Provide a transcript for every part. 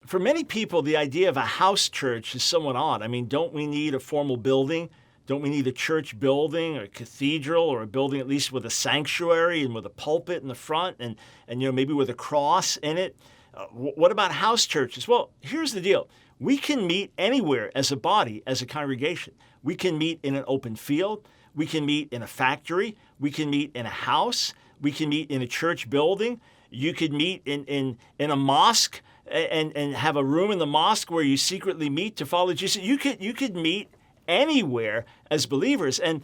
For many people, the idea of a house church is somewhat odd. I mean, don't we need a formal building? Don't we need a church building or a cathedral or a building at least with a sanctuary and with a pulpit in the front and maybe with a cross in it? What about house churches? Well, here's the deal. We can meet anywhere as a body, as a congregation. We can meet in an open field. We can meet in a factory. We can meet in a house. We can meet in a church building. You could meet in a mosque and have a room in the mosque where you secretly meet to follow Jesus. You could meet anywhere as believers. And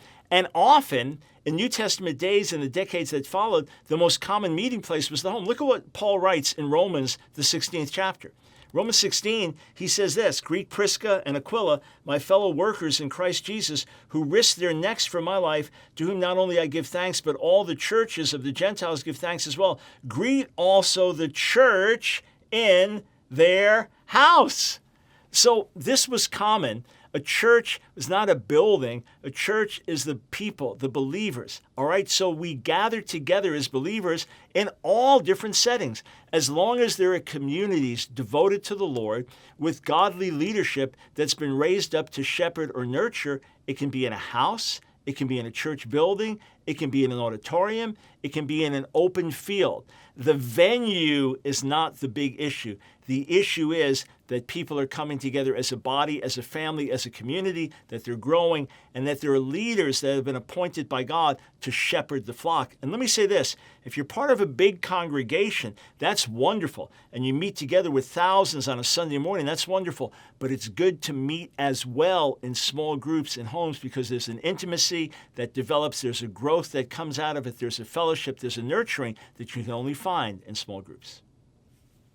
often in New Testament days and the decades that followed, the most common meeting place was the home. Look at what Paul writes in Romans, the 16th chapter. Romans 16, he says this, "Greet Prisca and Aquila, my fellow workers in Christ Jesus, who risked their necks for my life, to whom not only I give thanks, but all the churches of the Gentiles give thanks as well. Greet also the church in their house." So this was common. A church is not a building. A church is the people, the believers. All right, so we gather together as believers in all different settings. As long as there are communities devoted to the Lord with godly leadership that's been raised up to shepherd or nurture, it can be in a house, it can be in a church building, it can be in an auditorium, it can be in an open field. The venue is not the big issue. The issue is that people are coming together as a body, as a family, as a community, that they're growing, and that there are leaders that have been appointed by God to shepherd the flock. And let me say this, if you're part of a big congregation, that's wonderful. And you meet together with thousands on a Sunday morning, that's wonderful. But it's good to meet as well in small groups in homes because there's an intimacy that develops, there's a growth that comes out of it, there's a fellowship, there's a nurturing that you can only find in small groups.